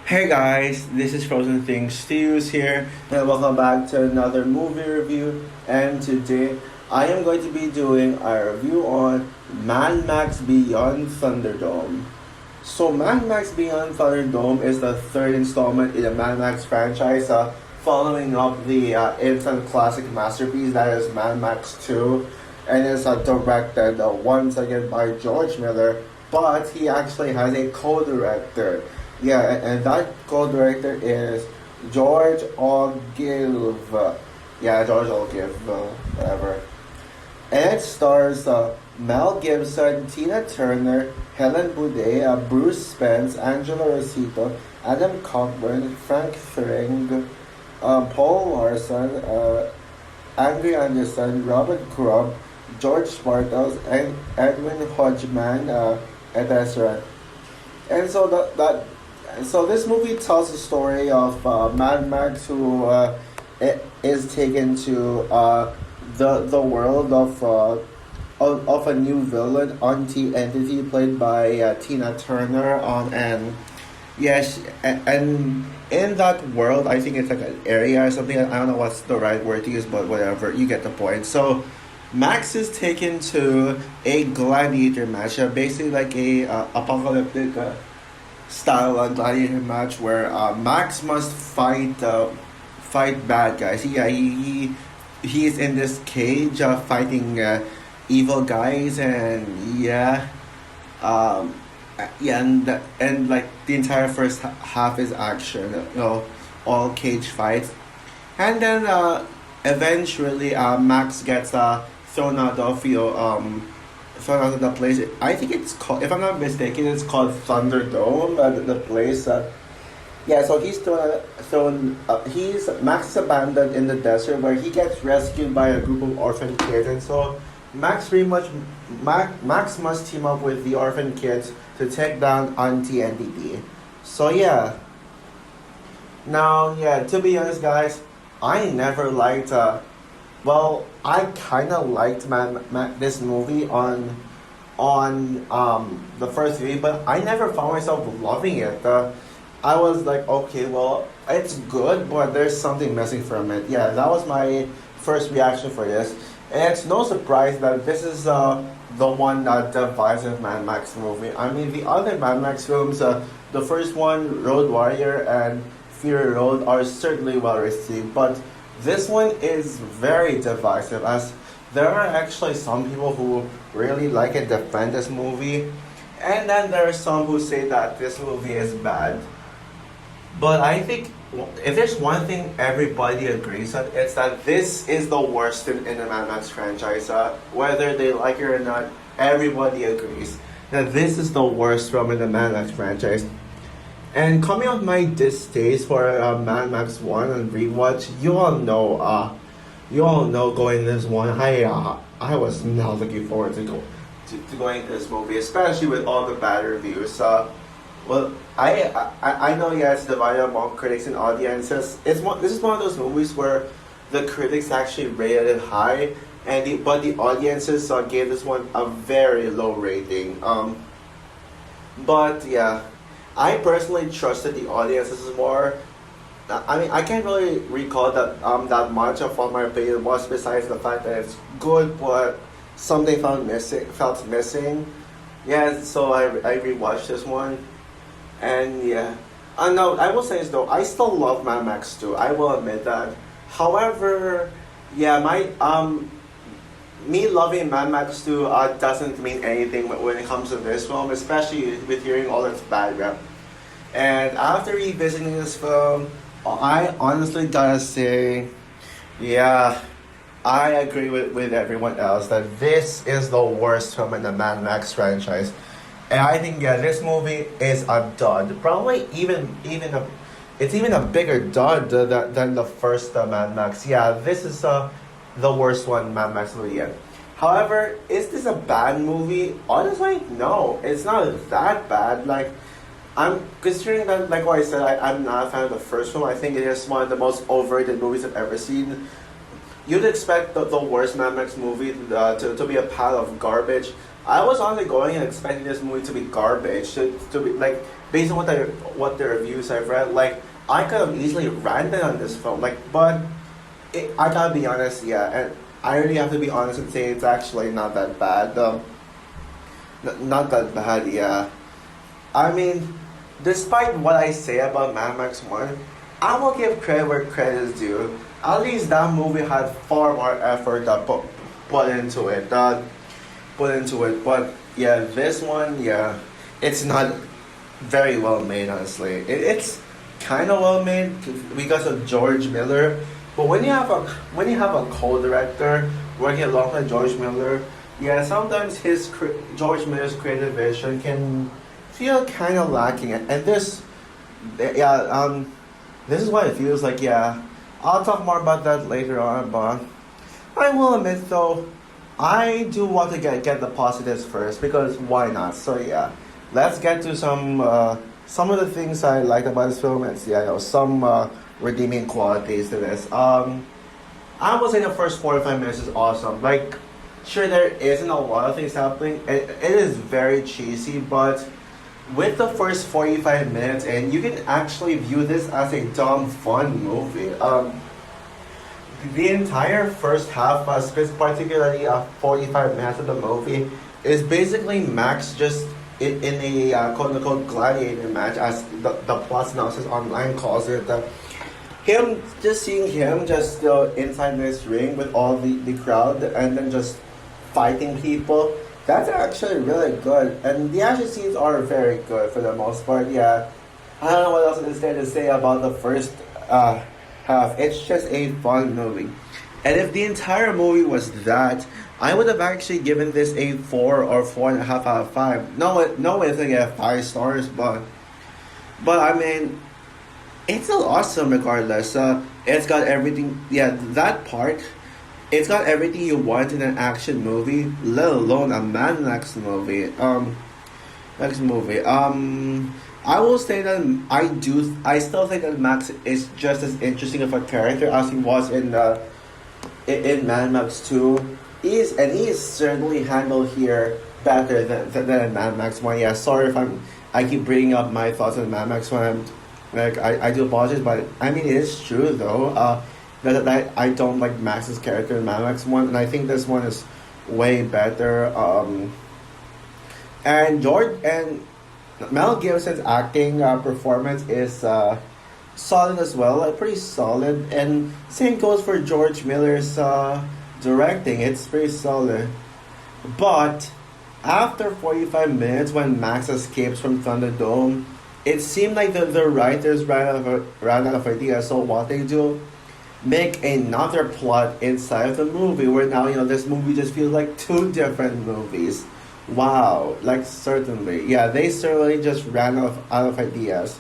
Hey guys, this is Frozen Things Stews here, and welcome back to another movie review. And today I am going to be doing a review on Mad Max Beyond Thunderdome. So, Mad Max Beyond Thunderdome is the third installment in the Mad Max franchise, following up the instant classic masterpiece that is Mad Max 2, and is directed once again by George Miller, but he actually has a co-director. Yeah, and that co-director is George Ogilvy. Yeah, George Ogilvy, whatever. And it stars Mel Gibson, Tina Turner, Helen Boudet, Bruce Spence, Angela Rosito, Adam Cockburn, Frank Thring, Paul Larson, Andrew Anderson, Robert Grubb, George Spartles, and Edwin Hodgman, etc. And so this movie tells the story of Mad Max, who is taken to the world of a new villain, Auntie Entity, played by Tina Turner. And yes, and in that world, I think it's like an area or something. I don't know what's the right word to use, but whatever. You get the point. So Max is taken to a gladiator match, basically like a apocalyptic style gladiator match where Max must fight bad guys. He is in this cage fighting evil guys, and um, and like the entire first half is action, all cage fights, and then eventually Max gets thrown out of thrown out of the place. I think it's called, if I'm not mistaken, it's called Thunderdome. The place. Yeah, so he's he's Max is abandoned in the desert where he gets rescued by a group of orphan kids, and so Max pretty much Max must team up with the orphan kids to take down Auntie NDD. So yeah. Now yeah, to be honest, guys, I never liked. Well, I kind of liked this movie on the first view, but I never found myself loving it. I was like, okay, well, it's good, but there's something missing from it. Yeah, that was my first reaction for this, and it's no surprise that this is the one divisive Mad Max movie. I mean, the other Mad Max films, the first one, Road Warrior and Fury Road, are certainly well received, but this one is very divisive, as there are actually some people who really like and defend this movie, and then there are some who say that this movie is bad. But I think if there's one thing everybody agrees on, it's that this is the worst in the Mad Max franchise. Whether they like it or not, everybody agrees that this is the worst from in the Mad Max franchise. And coming off my distaste for Mad Max 1 and rewatch, you all know going this one, I was not looking forward to going to this movie, especially with all the bad reviews. Well, I know, yeah, it's divided among critics and audiences. This is one of those movies where the critics actually rated it high, but the audiences gave this one a very low rating. But yeah, I personally trusted the audiences more. I mean, I can't really recall that much of what my opinion was, besides the fact that it's good, but something felt missing. Yeah, so I rewatched this one, and yeah. No, I will say this though, I still love Mad Max 2. I will admit that. However, yeah, my me loving Mad Max 2 doesn't mean anything when it comes to this film, especially with hearing all its bad rep. And after revisiting this film, I honestly gotta say, yeah, I agree with everyone else that this is the worst film in the Mad Max franchise. And I think, yeah, this movie is a dud. Probably it's even a bigger dud than the first Mad Max. Yeah, this is the worst one Mad Max movie yet. However, is this a bad movie? Honestly, no, it's not that bad. Like, I'm considering that, like what I said, I'm not a fan of the first film. I think it is one of the most overrated movies I've ever seen. You'd expect the worst Mad Max movie to be a pile of garbage. I was honestly going and expecting this movie to be garbage, to be like based on what the reviews I've read. Like I could have easily ranted on this film, like, but I gotta be honest, yeah, and I really have to be honest and say it's actually not that bad. Not that bad, yeah. I mean, despite what I say about Mad Max 1, I will give credit where credit is due. At least that movie had far more effort that put into it. But yeah, this one, yeah, it's not very well made, honestly. It's kind of well made because of George Miller. But when you have a co-director working alongside George Miller, yeah, sometimes George Miller's creative vision can feel kind of lacking. And yeah, this is what it feels like. Yeah, I'll talk more about that later on. But I will admit though, I do want to get the positives first because why not? So yeah, let's get to some of the things I liked about this film and yeah, some redeeming qualities to this. I would say the first 45 minutes is awesome. Like, sure there isn't a lot of things happening. It is very cheesy, but with the first 45 minutes, and you can actually view this as a dumb fun movie. The entire first half, particularly 45 minutes of the movie, is basically Max just in a quote-unquote gladiator match, as the plus analysis online calls it. Him, just seeing him just inside this ring with all the crowd and then just fighting people, that's actually really good. And the action scenes are very good for the most part, yeah. I don't know what else is there to say about the first half. It's just a fun movie. And if the entire movie was that, I would have actually given this a 4 or 4.5 out of 5. No way to get 5 stars, but I mean, it's still awesome regardless. It's got everything. Yeah, that part. It's got everything you want in an action movie, let alone a Mad Max movie. Next movie. I will say that I still think that Max is just as interesting of a character as he was in Mad Max 2. He is certainly handled here better than in Mad Max 1. Yeah, sorry if I keep bringing up my thoughts on Mad Max 1. Like I do apologize, but I mean it is true though. That I don't like Max's character in Mad Max 1, and I think this one is way better. And Mel Gibson's acting performance is solid as well, pretty solid. And same goes for George Miller's directing. It's pretty solid. But after 45 minutes, when Max escapes from Thunderdome, it seemed like the writers ran out of ideas. So what they do, make another plot inside of the movie, where now this movie just feels like two different movies. Wow, like certainly, yeah, they certainly just ran out of ideas.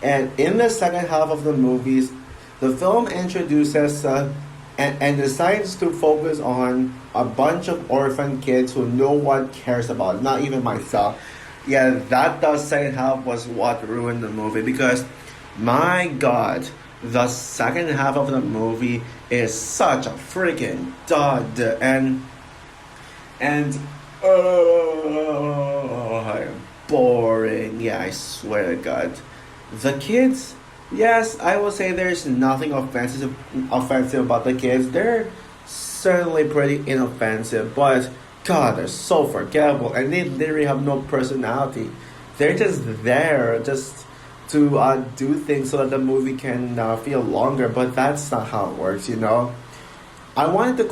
And in the second half of the movies, the film introduces and decides to focus on a bunch of orphan kids who no one cares about, not even myself. Yeah, the second half was what ruined the movie because, my God, the second half of the movie is such a freaking dud and boring. Yeah, I swear to God. The kids, yes, I will say there's nothing offensive about the kids. They're certainly pretty inoffensive, but God, they're so forgettable, and they literally have no personality. They're just there, just to do things so that the movie can feel longer, but that's not how it works, I wanted to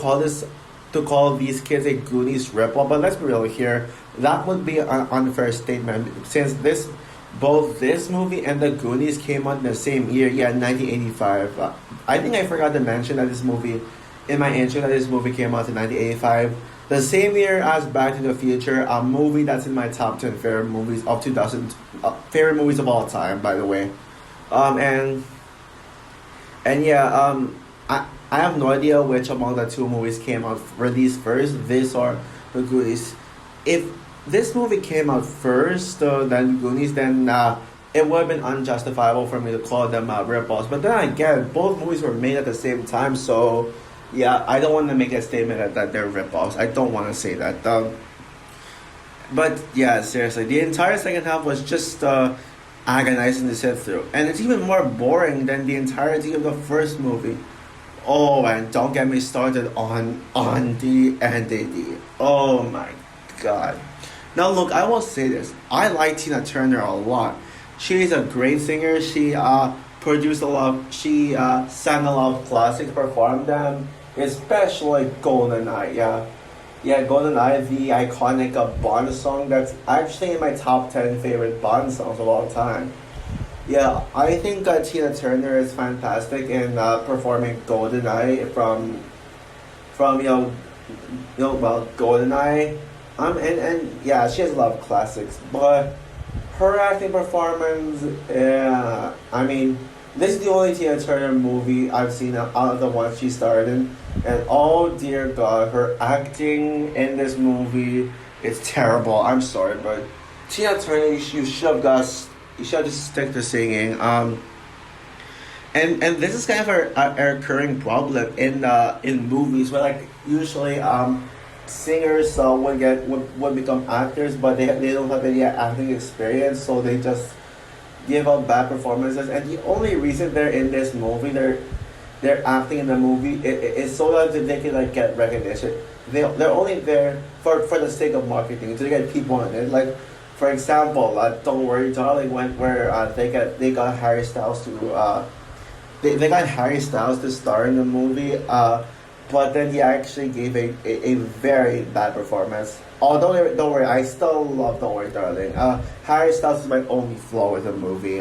call these kids a Goonies ripoff, but let's be real here. That would be an unfair statement since both this movie and the Goonies came out in the same year, yeah, 1985. I think I forgot to mention that this movie, in my intro, that this movie came out in 1985. The same year as Back to the Future, a movie that's in my top 10 favorite movies of 2000, favorite movies of all time, by the way. And yeah, I have no idea which among the two movies came out released first, this or the Goonies. If this movie came out first than Goonies, then it would have been unjustifiable for me to call them ripoffs. But then again, both movies were made at the same time, so yeah, I don't want to make a statement that they're ripoffs. I don't want to say that. But yeah, seriously, the entire second half was just agonizing to sit through, and it's even more boring than the entirety of the first movie. Oh, and don't get me started on the NDD. Oh my god. Now look, I will say this. I like Tina Turner a lot. She is a great singer. She produced a lot. She sang a lot of classics, performed them, especially GoldenEye. Yeah, yeah, GoldenEye, the iconic Bond song. That's actually in my top 10 favorite Bond songs of all time. Yeah, I think Tina Turner is fantastic in performing GoldenEye from well GoldenEye. And yeah, she has a lot of classics, but her acting performance, yeah, I mean, this is the only Tina Turner movie I've seen out of the ones she starred in, and oh dear God, her acting in this movie is terrible. I'm sorry, but Tina Turner, you should have you should have just stick to singing. And this is kind of a recurring problem in movies where like usually singers would become actors, but they don't have any acting experience, so they just give up bad performances. And the only reason they're in this movie, they're acting in the movie, is so that they can like get recognition. They're only there for the sake of marketing to get people in it. Like for example, Don't Worry Darling went where they got Harry Styles to they got Harry Styles to star in the movie. But then he actually gave a very bad performance. Although don't worry, I still love Don't Worry Darling. Harry Styles is my only flaw with the movie.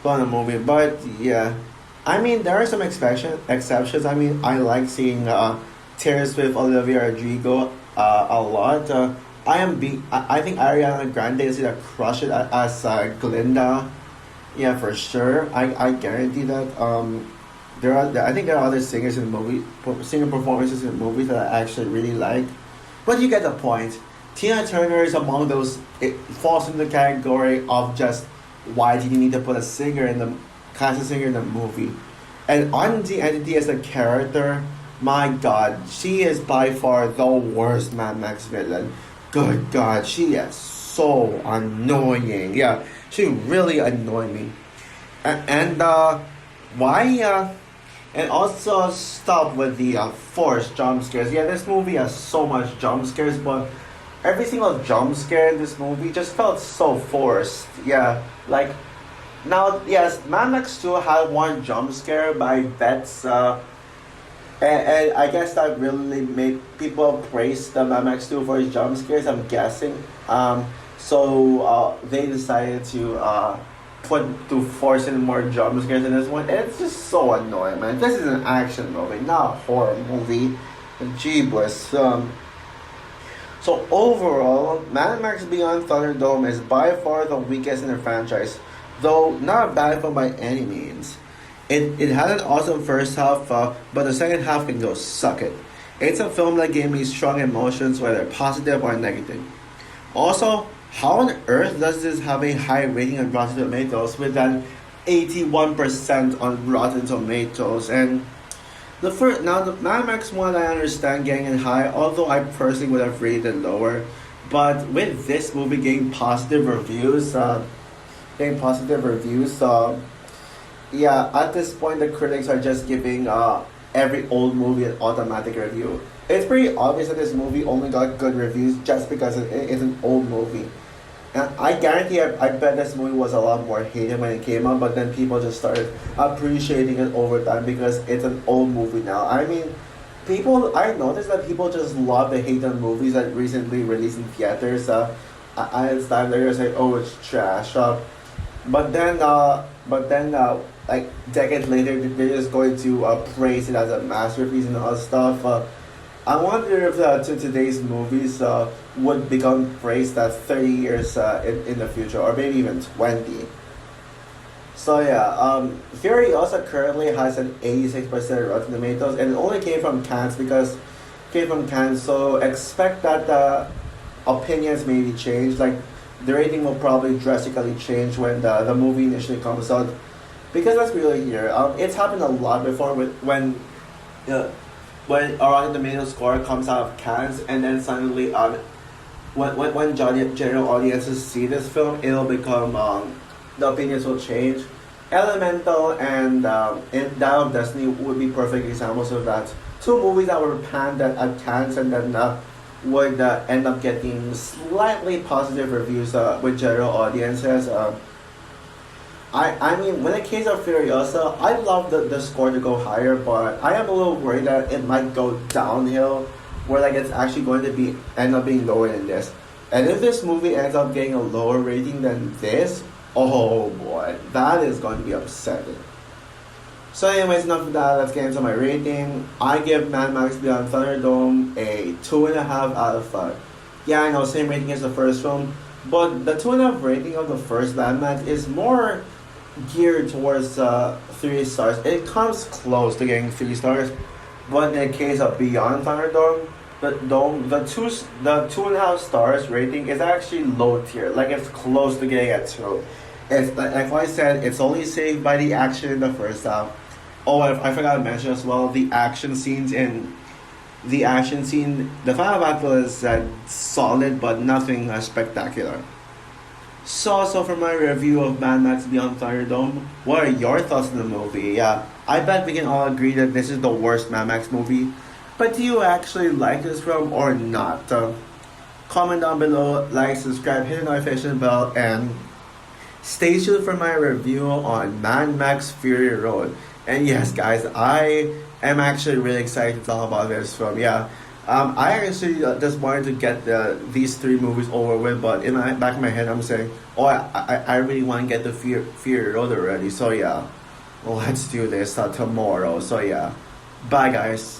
Flaw in the movie, but yeah, I mean there are some exceptions. I mean I like seeing Taylor Swift, Olivia Rodrigo a lot. I think Ariana Grande is gonna crush it as Glinda. Yeah, for sure. I guarantee that. I think there are other singers in the movie, singer performances in movies that I actually really like. But you get the point. Tina Turner is among those. It falls into the category of just why do you need to put a singer in the cast a singer in the movie, and on the entity as a character. My God, she is by far the worst Mad Max villain. Good God, she is so annoying. Yeah, she really annoyed me. And why? And also stop with the forced jump scares. Yeah, this movie has so much jump scares, but every single jump scare in this movie just felt so forced. Yeah, like now, yes, Mad Max 2 had one jump scare, but I bet and I guess that really made people praise the Mad Max 2 for his jump scares, I'm guessing. So they decided to force in more jump scares in this one. And it's just so annoying, man. This is an action movie, not a horror movie. Jeebus. So overall, Mad Max Beyond Thunderdome is by far the weakest in the franchise, though not a bad film by any means. It had an awesome first half, but the second half can go suck it. It's a film that gave me strong emotions, whether positive or negative. Also, how on earth does this have a high rating on Rotten Tomatoes with an 81% on Rotten Tomatoes? And the Mad Max one I understand getting it high, although I personally would have rated it lower. But with this movie getting positive reviews, yeah, at this point, the critics are just giving every old movie an automatic review. It's pretty obvious that this movie only got good reviews just because it's an old movie. And I guarantee, I bet this movie was a lot more hated when it came out, but then people just started appreciating it over time because it's an old movie now. I mean, I noticed that people just love to hate on movies that recently released in theaters. I understand they're gonna say, oh, it's trash. But then, like decades later, they're just going to praise it as a masterpiece and all that stuff. I wonder if to today's movies would become praised at 30 years in the future, or maybe even 20. So yeah, Fury also currently has an 86% Rotten Tomatoes, and it only came from Cannes. So expect that the opinions maybe change. Like the rating will probably drastically change when the movie initially comes out. Because let's be real here, it's happened a lot before when a Rotten Tomatoes score comes out of Cannes and then suddenly when general audiences see this film, it'll become the opinions will change. Elemental and Dial of Destiny would be perfect examples of that. Two movies that were panned at Cannes and then would end up getting slightly positive reviews with general audiences. I mean, when it came to Furiosa, I love the score to go higher, but I am a little worried that it might go downhill, where like it's actually going to be end up being lower than this. And if this movie ends up getting a lower rating than this, oh boy, that is going to be upsetting. So anyways, enough of that, let's get into my rating. I give Mad Max Beyond Thunderdome a 2.5 out of 5. Yeah, I know, same rating as the first film, but the 2.5 rating of the first Mad Max is more geared towards 3 stars. It comes close to getting 3 stars, but in the case of Beyond Thunderdome, the 2.5 stars rating is actually low tier. Like it's close to getting a 2. It's like I said, it's only saved by the action in the first half. Oh, I forgot to mention as well the action scenes in the action scene. The final battle is solid, but nothing spectacular. So for my review of Mad Max Beyond Thunderdome, what are your thoughts on the movie? Yeah, I bet we can all agree that this is the worst Mad Max movie. But do you actually like this film or not? Comment down below, like, subscribe, hit the notification bell, and stay tuned for my review on Mad Max Fury Road. And yes, guys, I am actually really excited to talk about this film. Yeah, I actually just wanted to get these 3 movies over with, but in my back of my head, I'm saying, oh, I really want to get the Fury Road already. So yeah, well, let's do this tomorrow. So yeah, bye, guys.